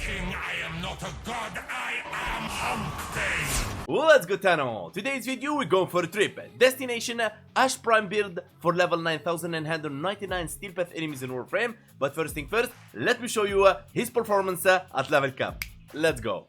king, I am not a god, I am Hump. Let's go, Tano! Today's video we're going for a trip. Destination Ash Prime build for level 9999 Steel Path enemies in Warframe. But first thing first, let me show you his performance at level cap. Let's go.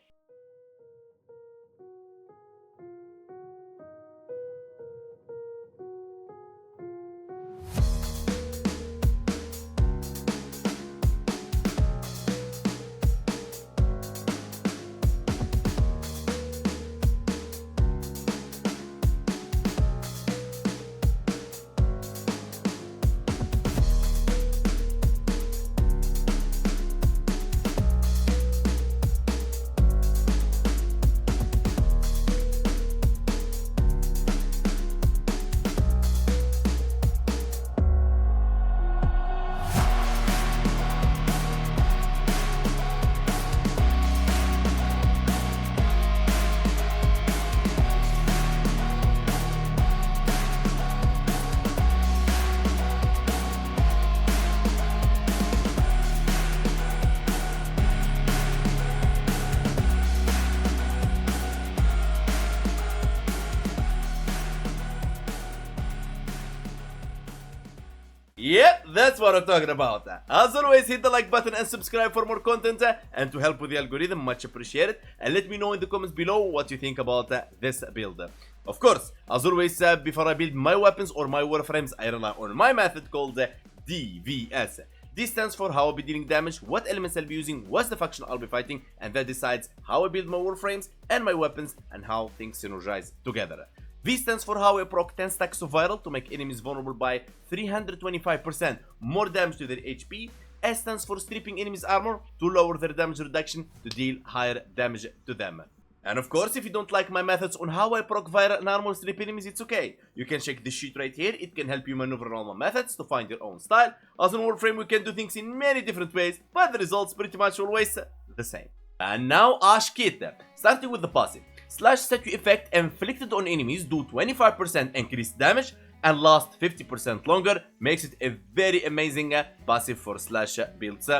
Yep, that's what I'm talking about. As always, hit the like button and subscribe for more content, and to help with the algorithm, much appreciated. And let me know in the comments below what you think about this build. Of course, as always, before I build my weapons or my warframes, I rely on my method called DVS. This stands for how I'll be dealing damage, what elements I'll be using, what's the faction I'll be fighting, and that decides how I build my warframes and my weapons and how things synergize together. V stands for how I proc 10 stacks of viral to make enemies vulnerable by 325% more damage to their HP. S stands for stripping enemies armor to lower their damage reduction to deal higher damage to them. And of course, if you don't like my methods on how I proc viral and armor strip enemies, it's okay. You can check this sheet right here. It can help you maneuver all my methods to find your own style. As in Warframe, we can do things in many different ways, but the results pretty much always the same. And now Ash Kit, starting with the passive. Slash statue effect inflicted on enemies do 25% increased damage and last 50% longer, makes it a very amazing passive for slash builds.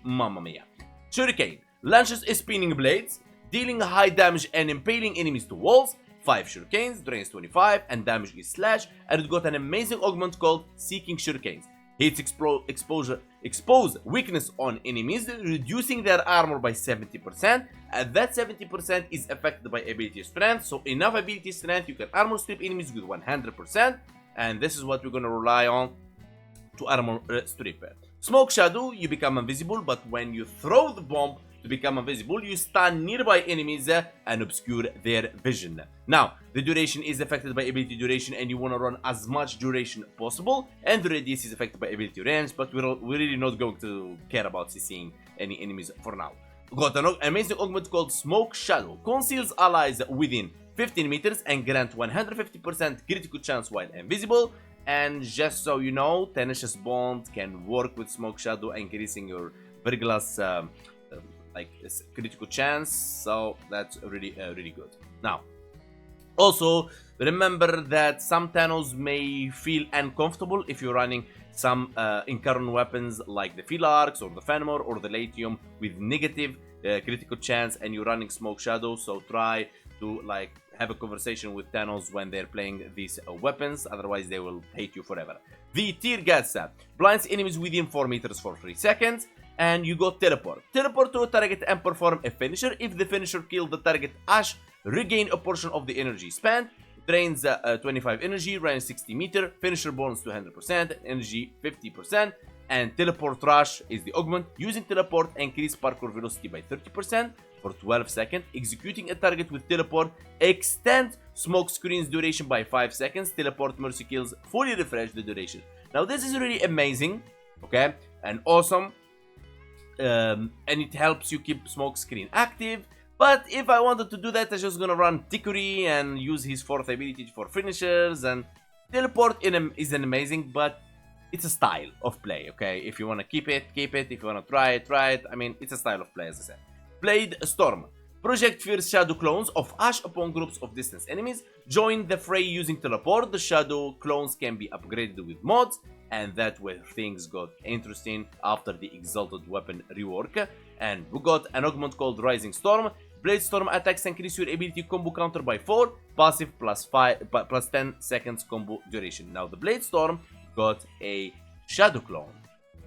Mamma mia. Shuriken launches spinning blades, dealing high damage and impaling enemies to walls. 5 shurikens, drains 25 and damage is slash, and it got an amazing augment called Seeking Shurikens. Hits expose weakness on enemies, reducing their armor by 70%, and that 70% is affected by ability strength, so enough ability strength you can armor strip enemies with 100%, and this is what we're gonna rely on to armor strip. Smoke Shadow, you become invisible, but when you throw the bomb to become invisible, you stun nearby enemies and obscure their vision. Now, the duration is affected by ability duration and you want to run as much duration possible, and the radius is affected by ability range, but we're really not going to care about CCing any enemies for now. Got an amazing augment called Smoke Shadow. Conceals allies within 15 meters and grant 150% critical chance while invisible. And just so you know, Tenacious Bond can work with Smoke Shadow, increasing your Verglass like critical chance, so that's really good. Now, also remember that some Thanos may feel uncomfortable if you're running some Incarn weapons like the Philarx or the Fenimore or the Latium with negative critical chance, and you're running Smoke Shadow, so try to like have a conversation with Thanos when they're playing these weapons, otherwise they will hate you forever. The Tear Gas blinds enemies within 4 meters for 3 seconds. And you got Teleport. Teleport to a target and perform a finisher. If the finisher kills the target, Ash regain a portion of the energy spent. Drains 25 energy, range 60 meter. Finisher bonus 200%, energy 50%. And Teleport Rush is the augment. Using Teleport, increase parkour velocity by 30% for 12 seconds. Executing a target with Teleport, extend smoke screen's duration by 5 seconds. Teleport Mercy Kills fully refresh the duration. Now this is really amazing, okay, and awesome. And it helps you keep smoke screen active. But if I wanted to do that, I'm just gonna run Tikuri and use his 4th ability for finishers. And Teleport is an amazing, but it's a style of play, okay? If you wanna keep it, keep it. If you wanna try it, try it. I mean, it's a style of play, as I said. Blade Storm. Project fierce shadow clones of Ash upon groups of distance enemies. Join the fray using teleport. The shadow clones can be upgraded with mods, and that where things got interesting after the exalted weapon rework. And we got an augment called Rising Storm. Blade Storm attacks increase your ability combo counter by 4, passive plus 10 seconds combo duration. Now the Blade Storm got a Shadow Clone.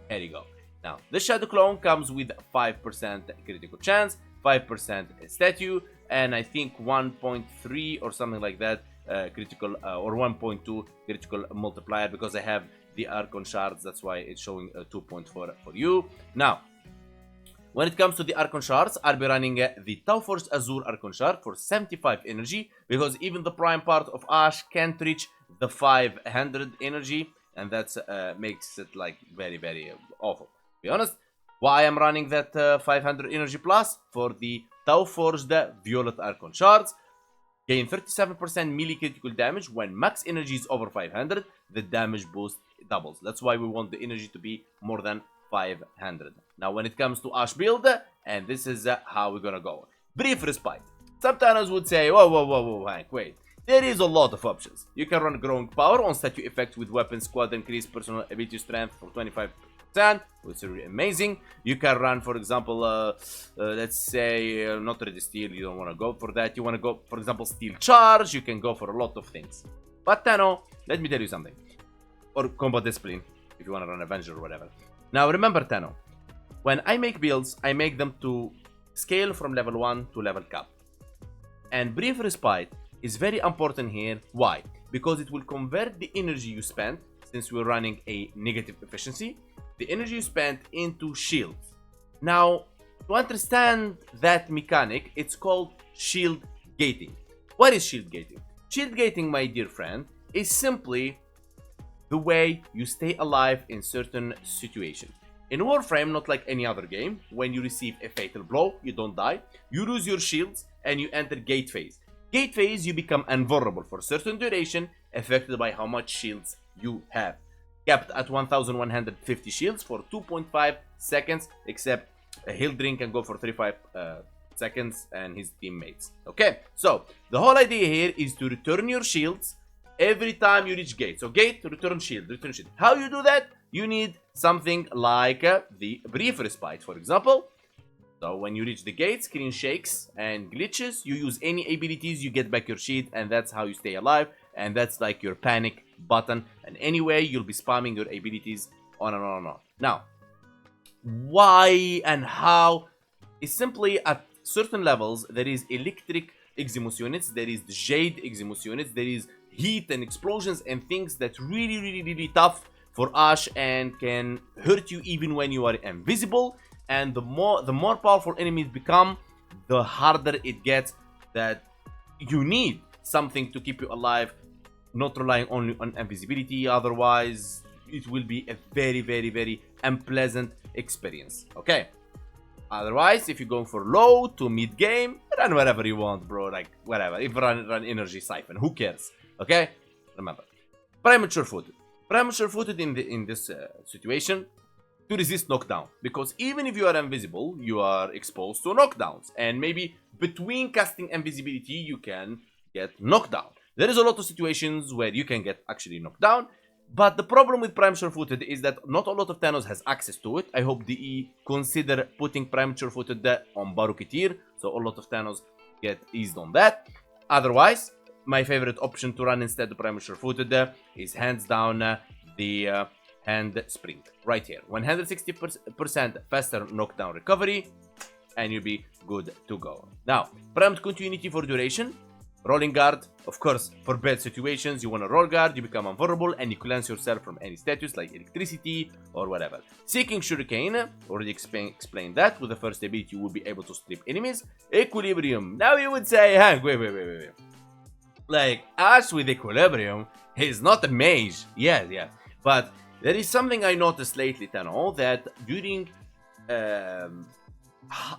Here you go. Now the Shadow Clone comes with 5% critical chance, 5% statue, and I think 1.3 or something like that critical or 1.2 critical multiplier, because I have the Archon shards. That's why it's showing 2.4 for you. Now, when it comes to the Archon shards, I'll be running the Tau Force Azure Archon shard for 75 energy, because even the prime part of Ash can't reach the 500 energy, and that makes it like very awful. To be honest, why I'm running that 500 energy plus? For the Tau Forged Violet Archon shards, gain 37% melee critical damage when max energy is over 500. The damage boost doubles. That's why we want the energy to be more than 500. Now, when it comes to Ash build, and this is how we're gonna go. Brief Respite. Some would say, whoa, Hank, wait. There is a lot of options. You can run Growing Power on statue effect with weapon squad, increase personal ability strength for 25%, which is really amazing. You can run, for example, let's say, not Ready Steel, you don't want to go for that. You want to go, for example, Steel Charge. You can go for a lot of things. But Tenno, let me tell you something. Or Combat Discipline, if you want to run Avenger or whatever. Now, remember, Tenno, when I make builds, I make them to scale from level 1 to level cap. And Brief Respite is very important here. Why? Because it will convert the energy you spent, since we're running a negative efficiency, the energy you spent into shields. Now, to understand that mechanic, it's called shield gating. What is shield gating? Shield gating, my dear friend, is simply the way you stay alive in certain situations. In Warframe, not like any other game, when you receive a fatal blow, you don't die, you lose your shields and you enter gate phase. Gate phase, you become invulnerable for a certain duration, affected by how much shields you have. Capped at 1150 shields for 2.5 seconds, except a Hildring can go for 35 seconds and his teammates. Okay, so the whole idea here is to return your shields every time you reach gate. So gate, return shield, return shield. How you do that? You need something like the Brief Respite, for example. So when you reach the gate, screen shakes and glitches, you use any abilities, you get back your shield, and that's how you stay alive. And that's like your panic button. And anyway, you'll be spamming your abilities on and on and on. Now, why and how is simply at certain levels, there is electric Eximus units, there is the Jade Eximus units, there is heat and explosions and things that really tough for Ash and can hurt you even when you are invisible. And the more powerful enemies become, the harder it gets, that you need something to keep you alive, not relying only on invisibility. Otherwise, it will be a very unpleasant experience. Okay. Otherwise, if you're going for low to mid game, run whatever you want, bro. Like whatever. If run energy siphon, who cares? Okay. Remember, premature footed in this situation to resist knockdown, because even if you are invisible, you are exposed to knockdowns, and maybe between casting invisibility you can get knocked down. There is a lot of situations where you can get actually knocked down, but the problem with premature footed is that not a lot of Thanos has access to it. I hope DE consider putting premature footed on Baruketir, so a lot of Thanos get eased on that. Otherwise, my favorite option to run instead of premature footed is hands down the Hand Sprint right here. 160% faster knockdown recovery, and you'll be good to go. Now, Prompt Continuity for duration. Rolling guard, of course, for bad situations, you want to roll guard, you become invulnerable, and you cleanse yourself from any status like electricity or whatever. Seeking Shuriken, already explained that. With the first ability, you will be able to strip enemies. Equilibrium. Now you would say, Hank, wait. Like, Ash with Equilibrium, he's not a mage. Yeah. But there is something I noticed lately, Tano, that during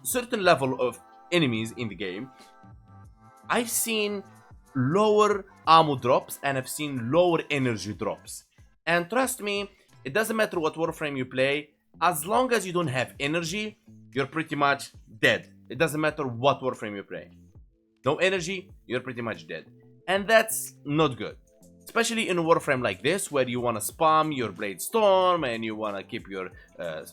certain level of enemies in the game, I've seen lower ammo drops and I've seen lower energy drops. And trust me, it doesn't matter what Warframe you play, as long as you don't have energy, you're pretty much dead. It doesn't matter what Warframe you play. No energy, you're pretty much dead. And that's not good. Especially in a Warframe like this, where you want to spam your Blade Storm and you want to keep your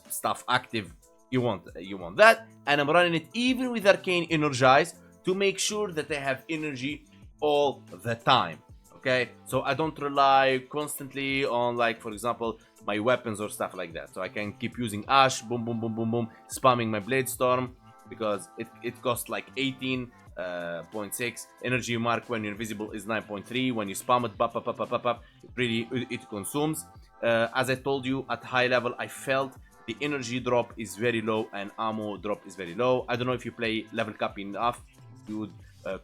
stuff active You want that, and I'm running it even with Arcane Energize to make sure that I have energy all the time. Okay, so I don't rely constantly on, like, for example, my weapons or stuff like that. So I can keep using Ash, boom, boom, boom, boom, boom, spamming my Blade Storm because it costs like 18.6 energy mark when you're invisible is 9.3. When you spam it, it consumes. As I told you, at high level, I felt the energy drop is very low and ammo drop is very low. I don't know if you play level cap enough, you would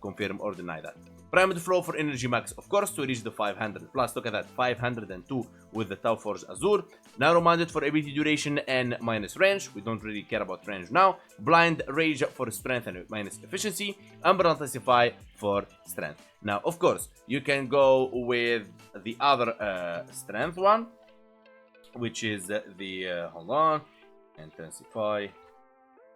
confirm or deny that. Primed flow for energy max, of course, to reach the 500 plus. Look at that, 502 with the Tau Forge Azure. Narrow minded for ability duration and minus range. We don't really care about range now. Blind rage for strength and minus efficiency. Amber Intensify for strength. Now, of course, you can go with the other strength one, which is the hold on, Intensify.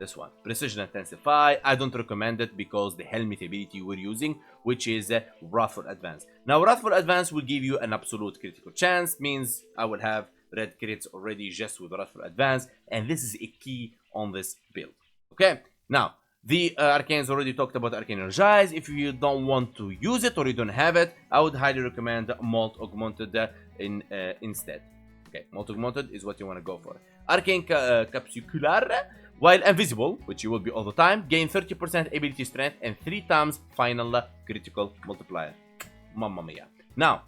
This one, Precision Intensify. I don't recommend it because the helmet ability we're using, which is Wrathful Advance. Now, Wrathful Advance will give you an absolute critical chance, means I will have red crits already just with Wrathful Advance, and this is a key on this build. Okay, now, the Arcanes already talked about Arcane Energize. If you don't want to use it or you don't have it, I would highly recommend Molt Augmented instead. Okay, Molt Augmented is what you want to go for. Arcane Capsucular. While invisible, which you will be all the time, gain 30% ability strength and 3 times final critical multiplier. Mamma mia. Now,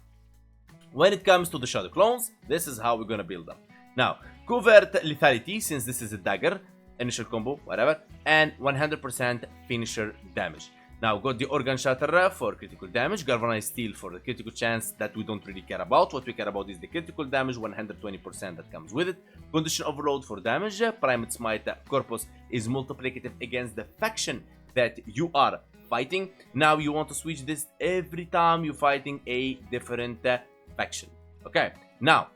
when it comes to the Shadow Clones, this is how we're gonna build them. Now, Covert Lethality, since this is a dagger, initial combo, whatever, and 100% finisher damage. Now, got the Organ Shatter for critical damage, Galvanized Steel for the critical chance that we don't really care about. What we care about is the critical damage, 120% that comes with it. Condition Overload for damage, Primed Smite Corpus is multiplicative against the faction that you are fighting. Now, you want to switch this every time you're fighting a different faction. Okay, now,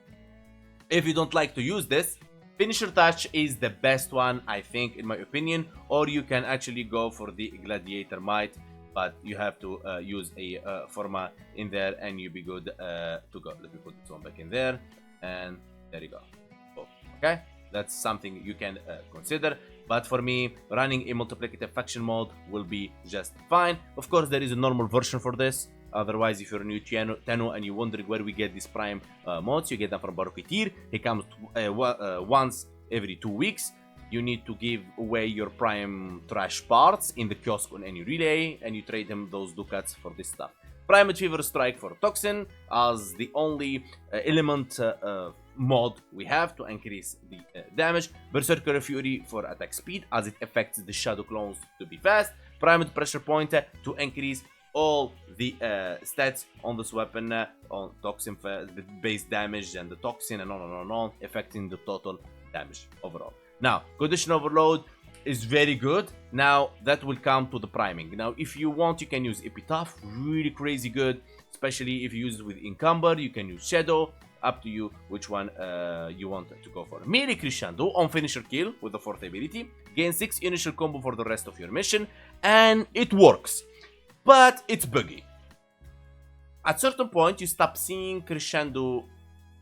if you don't like to use this, Finisher Touch is the best one, I think, in my opinion, or you can actually go for the Gladiator Might, but you have to use a Forma in there and you'll be good to go. Let me put this one back in there, and there you go. Oh, okay, that's something you can consider, but for me, running a multiplicative faction mode will be just fine. Of course, there is a normal version for this. Otherwise, if you're new to Tenno and you're wondering where we get these Prime mods, you get them from Baroketeer. He comes once every 2 weeks. You need to give away your Prime trash parts in the kiosk on any relay, and you trade him those ducats for this stuff. Prime Fever Strike for Toxin as the only element mod we have to increase the damage. Berserker Fury for attack speed as it affects the Shadow Clones to be fast. Primed Pressure Point to increase all the stats on this weapon on toxin, the base damage and the toxin and on, affecting the total damage overall. Now, Condition Overload is very good. Now, that will come to the priming. Now, if you want, you can use Epitaph, really crazy good, especially if you use it with Encumber. You can use Shadow, up to you which one you want to go for. Melee Crescendo on Finisher Kill with the 4th ability, gain 6 initial combo for the rest of your mission, and it works. But it's buggy. At certain point, you stop seeing Crescendo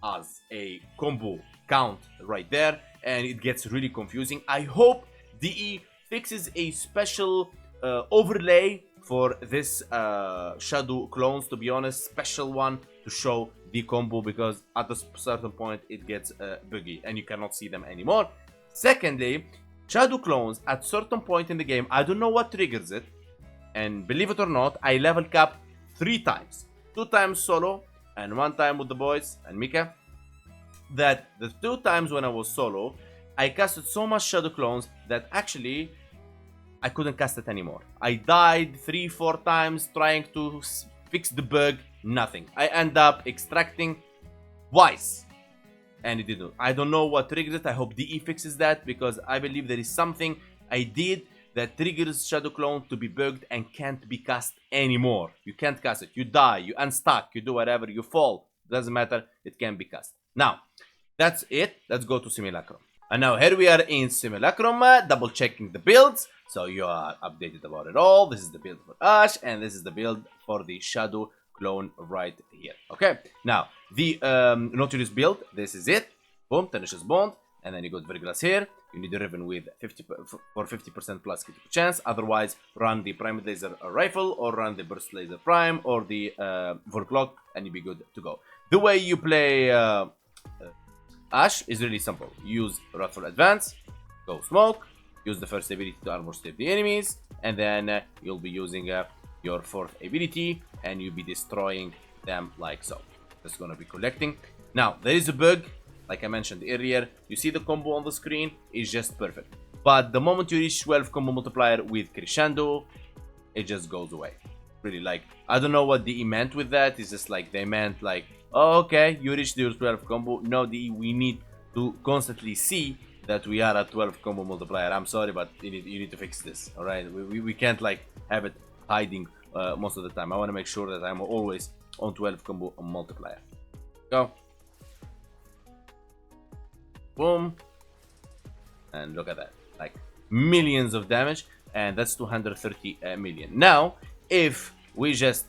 as a combo count right there, and it gets really confusing. I hope DE fixes a special overlay for this Shadow Clones, to be honest, special one to show the combo, because at a certain point it gets buggy and you cannot see them anymore. Secondly, Shadow Clones at certain point in the game, I don't know what triggers it, and believe it or not, I level cap 3 times. 2 times solo, and 1 time with the boys and Mika. That the 2 times when I was solo, I casted so much Shadow Clones that actually I couldn't cast it anymore. I died 3-4 times trying to fix the bug, nothing. I end up extracting twice, and it didn't. I don't know what triggers it. I hope DE fixes that, because I believe there is something I did that triggers Shadow Clone to be bugged and can't be cast anymore. You can't cast it. You die, you unstuck, you do whatever, you fall. Doesn't matter, it can be cast. Now, that's it. Let's go to Simulacrum. And now here we are in Simulacrum, double checking the builds. So you are updated about it all. This is the build for Ash, and this is the build for the Shadow Clone right here. Okay, now the Nautilus build, this is it. Boom, Tenacious Bond. And then you got Verglas here. you need a Riven with 50% plus critical chance. Otherwise, run the Prime Laser Rifle, or run the Burst Laser Prime, or the Vorklock, and you'll be good to go. The way you play Ash is really simple. Use Wrathful Advance, go Smoke, use the first ability to armor strip the enemies, and then you'll be using your fourth ability, and you'll be destroying them like so. That's gonna be collecting. Now, there is a bug, like I mentioned earlier. You see the combo on the screen is just perfect. But the moment you reach 12 combo multiplier with Crescendo, it just goes away. Really, like, I don't know what DE meant with that. It's just like, they meant like, oh, okay, you reached your 12 combo. No, DE, we need to constantly see that we are at 12 combo multiplier. I'm sorry, but you need to fix this, alright? We can't, like, have it hiding most of the time. I want to make sure that I'm always on 12 combo multiplier. Go. Boom. And look at that. Like, millions of damage, and that's 230 million. Now, if we just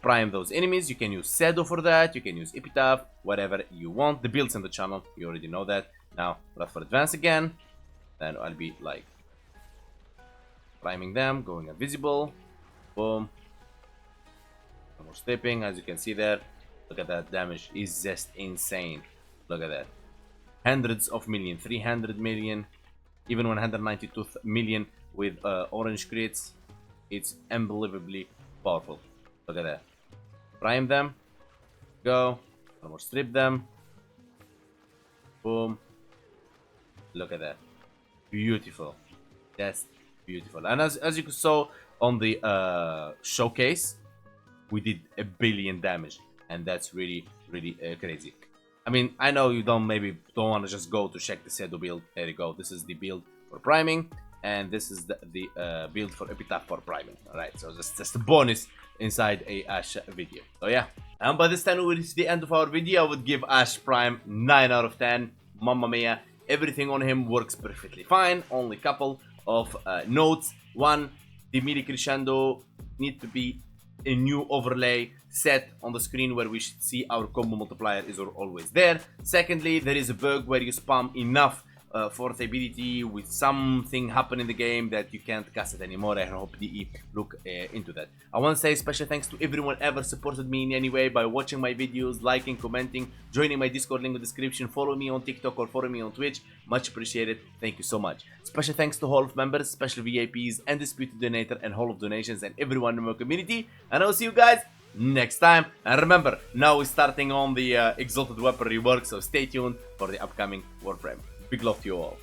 prime those enemies, you can use Sedo for that, you can use Epitaph, whatever you want. The build's in the channel, you already know that. Now, Wrathful Advance again. Then I'll be like priming them, going invisible. Boom. No more stepping, as you can see there. Look at that damage, is just insane. Look at that. Hundreds of million, 300 million, even 192 million with orange crits. It's unbelievably powerful. Look at that. Prime them. Go. No more strip them. Boom. Look at that. Beautiful. That's beautiful. And as you saw on the showcase, we did 1 billion damage. And that's really, really crazy. I mean, I know you don't want to just go to check the Sedo build. There you go. This is the build for priming. And this is the build for Epitaph for priming. Alright, so just a bonus inside a Ash video. So yeah. And by this time we reach the end of our video. I would give Ash Prime 9 out of 10. Mamma mia. Everything on him works perfectly fine. Only couple of notes. One, the melee crescendo need to be a new overlay set on the screen where we should see our combo multiplier is always there. Secondly, there is a bug where you spam enough fourth ability with something happen in the game that you can't cast it anymore. I hope DE look into that. I want to say special thanks to everyone ever supported me in any way by watching my videos, liking, commenting, joining my Discord link in the description, follow me on TikTok or follow me on Twitch. Much appreciated. Thank you so much. Special thanks to Hall of members, special VIPs, undisputed donator, and Hall of donations, and everyone in my community. And I'll see you guys next time. And remember, now we're starting on the Exalted Weapon rework, so stay tuned for the upcoming Warframe. Big love to you all.